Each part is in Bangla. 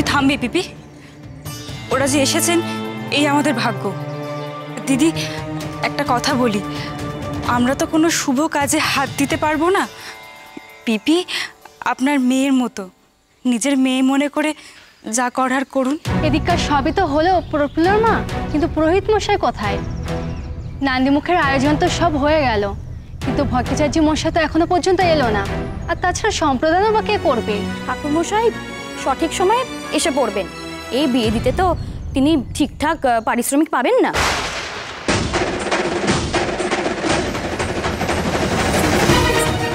তুই থামবি পিপি? ওরা যে এসেছেন এই আমাদের ভাগ্য। দিদি একটা কথা বলি, আমরা তো কোনো শুভ কাজে হাত দিতে পারবো না। পিপি আপনার মেয়ের মতো, নিজের মেয়ে মনে করে যা করার করুন। এদিককার সবই তো হলো প্রফুল্লর মা, কিন্তু পুরোহিত মশাই কোথায়? নান্দিমুখের আয়োজন তো সব হয়ে গেল, কিন্তু ভট্টাচার্য মশাই তো এখনো পর্যন্ত এলো না। আর তাছাড়া সম্প্রদানও বা কে করবে? ঠাকুর মশাই সঠিক সময়ে এসে পড়বেন। এই বিয়ে দিতে তো তিনি ঠিকঠাক পারিশ্রমিক পাবেন না।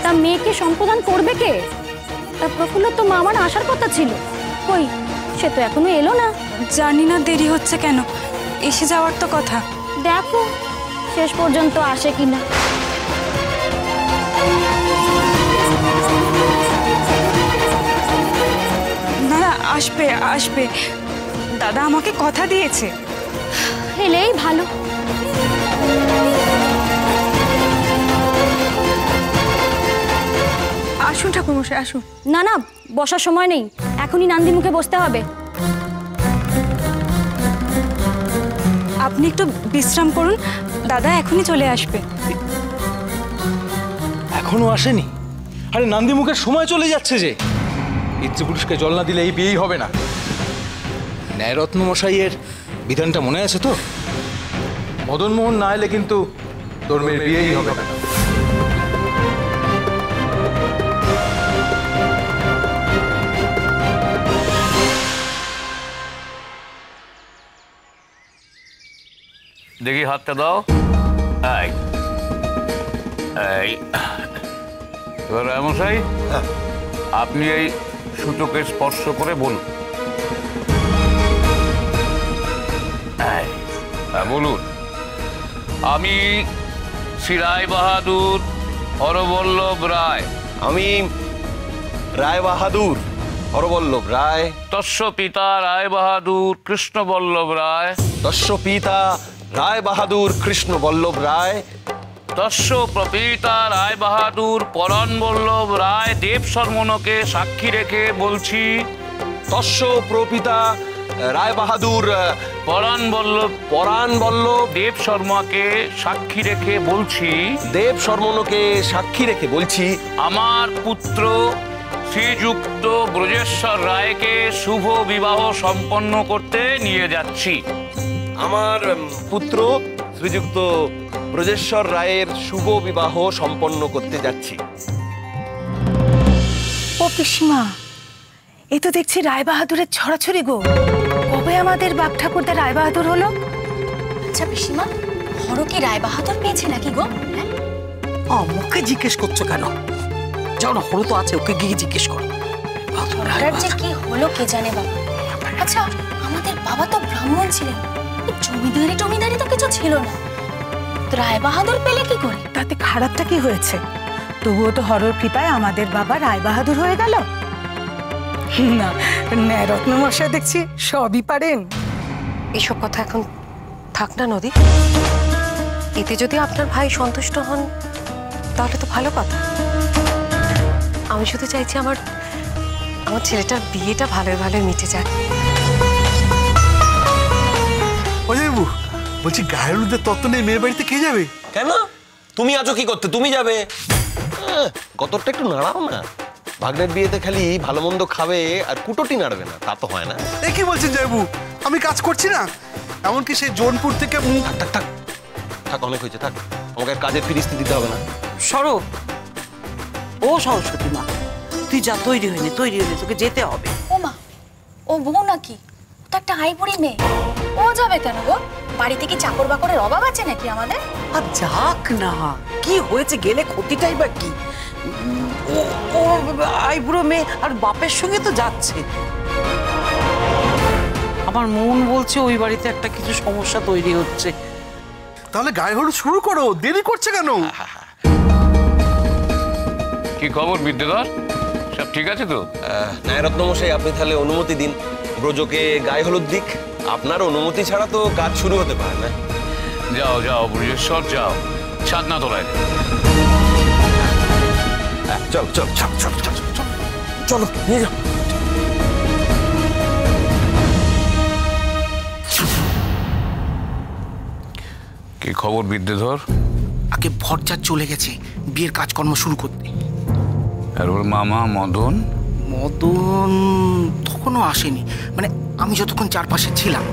তা মেয়েকে সম্প্রদান করবে কে? তা প্রফুল্ল তো মামার আসার কথা ছিল, কই সে তো এখনো এলো না। জানি না দেরি হচ্ছে কেন, এসে যাওয়ার তো কথা। দেখো শেষ পর্যন্ত আসে কিনা। না না, আসবে আসবে, দাদা আমাকে কথা দিয়েছে। এলেই ভালো। আসুন ঠাকুরমশাই আসুন। না না, বসার সময় নেই, এখনই নান্দিমুখে বসতে হবে। আপনি একটু বিশ্রাম করুন, দাদা এখনই চলে আসবে। এখনো আসেনি? আরে নান্দিমুখের সময় চলে যাচ্ছে যে। পিতৃপুরুষকে জল না দিলে এই বিয়েই হবে না। ন্যায়রত্ন মশাইয়ের বিধানটা মনে আছে তো? মদনমোহন না এলে কিন্তু তোর মেয়ের বিয়েই হবে না। দেখি হাতটা দাও। এই এই এবার রায়মশাই, আপনি এই সূচকে স্পর্শ করে বলুন। বলুন, আমি শ্রী রায় বাহাদুর হরবল্লভ রায়। আমি রায় বাহাদুর হরবল্লভ রায়। তস্য পিতা রায় বাহাদুর কৃষ্ণবল্লভ রায়। তস্য পিতা রায় বাহাদুর কৃষ্ণ বল্লভ রায়। তস্য প্রপিতা রায় বাহাদুর পরাণ বল্লভ রায় দেব শর্মণকে সাক্ষী রেখে বলছি। তস্য প্রপিতা রায় বাহাদুর পরাণ বল্লভ দেব শর্মাকে সাক্ষী রেখে বলছি। দেব শর্মণকে সাক্ষী রেখে বলছি, আমার পুত্র শ্রীযুক্ত ব্রজেশ্বর রায়কে শুভ বিবাহ সম্পন্ন করতে নিয়ে যাচ্ছি। আমার পুত্র শ্রীযুক্ত ব্রজেশ্বর রায়ের শুভ বিবাহ সম্পন্ন করতে যাচ্ছি। ও পিসিমা, এ তো দেখছি রায় বাহাদুরের ছড়াছড়ি গো। কবে আমাদের বাপ ঠাকুরদা রায় বাহাদুর হলো? আচ্ছা পিসিমা, হর কি রায় বাহাদুর পেয়েছে নাকি গো? আমাকে জিজ্ঞেস করছো কেন? যাও না, হলো তো আছে, ওকে গিয়ে জিজ্ঞেস করো। যে কি হলো কে জানে বাবা। আচ্ছা আমাদের বাবা তো ব্রাহ্মণ ছিলেন, জমিদারি তো কিছু ছিল না, রায় বাহাদুর পেলে কি করে? তাতে খারাপটা কি হয়েছে? তবুও তো হরর কৃপায় আমাদের বাবা রায় বাহাদুর হয়ে গেল। না, ন্যায়রত্ন মশাই দেখছি সবই পারেন। এসব কথা এখন থাক না নদী। এতে যদি আপনার ভাই সন্তুষ্ট হন তাহলে তো ভালো কথা। আমি শুধু চাইছি আমার ছেলেটার বিয়েটা ভালোই ভালোই মিটে যাক। অজয়বাবু বলছি, গায়ের হলুদের তত্ত্ব নেই, মেয়ের বাড়িতে কে যাবে? কেন? তুমি আছো কি করতে? তুমি যাবে। কতটা একটু নাড়াও না। ভাগ্নের বিয়েতে খালি ভালো মন্দ খাবে আর কুটোটি নাড়বে না, তা তো হয় না। এ কি বলছেন জয়বাবু? আমি কাজ করছি না? এমনকি সেই জোনপুর থেকে থাক থাক থাক, অনেক হয়েছে, থাক। আমাকে কাজের ফিরিস্তি দিতে হবে না। সরো। ও সরস্বতী মা, তুই যা, তৈরি হয়নি, তোকে যেতে হবে। ও মা, ও বউ নাকি? ও তো একটা আইবুড়ি মেয়ে, ও যাবে কেন গো? বাড়িতে কি চাকর বাকরের অভাব আছে নাকি আমাদের? আর যাক না, কি হয়েছে, গেলে ক্ষতিটাই বা কি? ও আইবুড়ো মেয়ে আর বাপের সঙ্গে তো যাচ্ছে। আমার মন বলছে ওই বাড়িতে একটা কিছু সমস্যা তৈরি হচ্ছে। তাহলে গায়ে হলুদ শুরু করো, দেরি করছে কেন? কি খবর বিদ্যাধর, সব ঠিক আছে তো? ন্যায়রত্ন মশাই, আপনি তাহলে অনুমতি দিন, ব্রজকে গায়ে হলুদ দিক। আপনার অনুমতি ছাড়া তো কাজ শুরু হতে পারে না। যাও যাও ব্রজেশ্বর, যাও, ছাদনা তোলায়। চল চল চল চল চল চল, চলো নিয়ে যাও। কি খবর বিদ্যেধর? আগে ভরচার চলে গেছে বিয়ের কাজকর্ম শুরু করতে। আর ওর মামা মদন? মদন তখনও আসেনি, মানে আমি যতক্ষণ চারপাশে ছিলাম।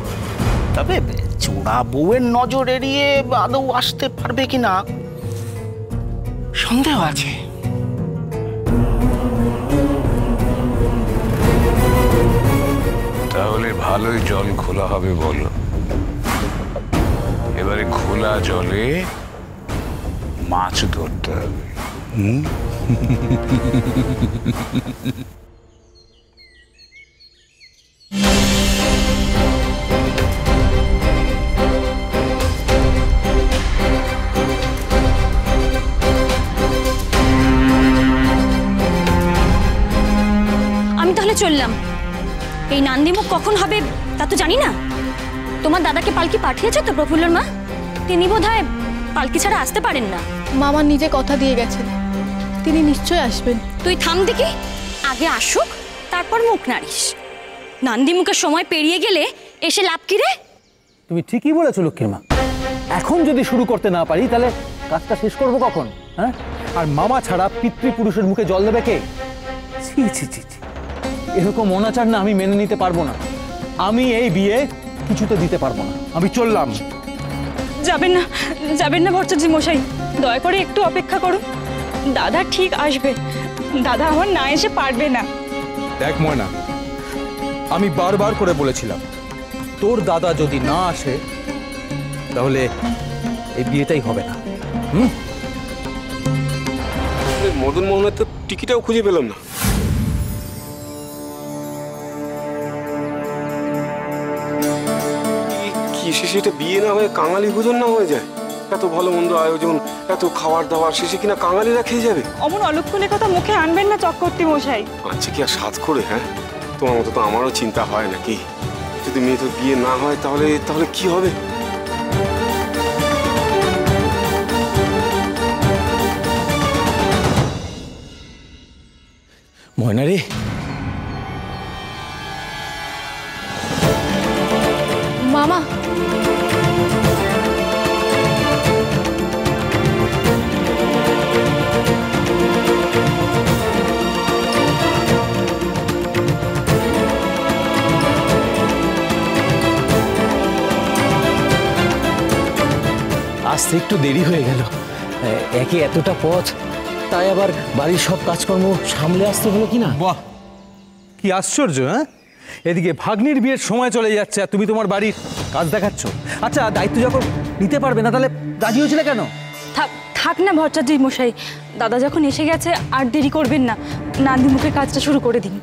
তবে চোরা বউয়ের নজর এড়িয়ে আদৌ আসতে পারবে কিনা সন্দেহ আছে। তাহলে ভালোই জল খোলা হবে বলো। এবারে খোলা জলে মাছ ধরতে হবে। আমি তাহলে চললাম। এই নান্দিমুখ কখন হবে তা তো জানি না। তোমার দাদাকে পালকি পাঠিয়েছে তো প্রফুল্লর মা? তিনি বোধহয় পালকি ছাড়া আসতে পারেন না। মামা নিজে কথা দিয়ে গেছেন, তিনি নিশ্চয়ই আসবেন। তুই থাম দেখি, আগে আসুক তারপর মুখ নাড়িস। নান্দিমুখের সময় পেরিয়ে গেলে এসে লাভ কি রে? তুমি ঠিকই বলেছো লক্ষ্মীর মা। এখন যদি শুরু করতে না পারি তাহলে কাজটা শেষ করবো কখন? হ্যাঁ, আর মামা ছাড়া পিতৃপুরুষের মুখে জল দেবে কে? ছি ছি ছি ছি, এরকম অনাচার না আমি মেনে নিতে পারবো না। আমি এই বিয়ে কিছুতে দিতে পারবো না। আমি চললাম। যাবেন না, যাবেন না ভট্টাচার্য মশাই, দয়া করে একটু অপেক্ষা করুন। দাদা ঠিক আসবে। দাদা আমার না এসে পারবে না। দেখ ময়না, আমি বারবার করে বলেছিলাম তোর দাদা যদি না আসে তাহলে এই বিয়েটাই হবে না। মদন মোহনের তো টিকিটাও খুঁজে পেলাম না। কি শেষে এটা বিয়ে না হয়ে কাঙালি ভোজন না হয়ে যায়? এত ভালো মন্দ আয়োজন, এত খাবার দাবার, শেষে কিনা কাঙালিরা খেয়ে যাবে। অমন অলক্ষণের কথা মুখে আনবেন না চক্রবর্তী মশাই। আচ্ছা কি আর সাজ করে? হ্যাঁ, তোমার মতো তো আমারও চিন্তা হয় নাকি? যদি মেয়ে তো বিয়ে না হয় তাহলে তাহলে কি হবে? ময়না রে, মামা আসতে একটু দেরি হয়ে গেল। একে এতটা পথ, তাই আবার বাড়ির সব কাজকর্ম সামলে আসতে হলো কিনা। বাহ, কি আশ্চর্য! হ্যাঁ, এদিকে ভাগ্নির বিয়ের সময় চলে যাচ্ছে আর তুমি তোমার বাড়ির কাজ দেখাচ্ছ। আচ্ছা, দায়িত্ব যখন নিতে পারবে না তাহলে রাজি হয়েছিলে কেন? থাক থাক না ভট্টাচার্য মশাই, দাদা যখন এসে গেছে আর দেরি করবেন না, নান্দিমুখের কাজটা শুরু করে দিন।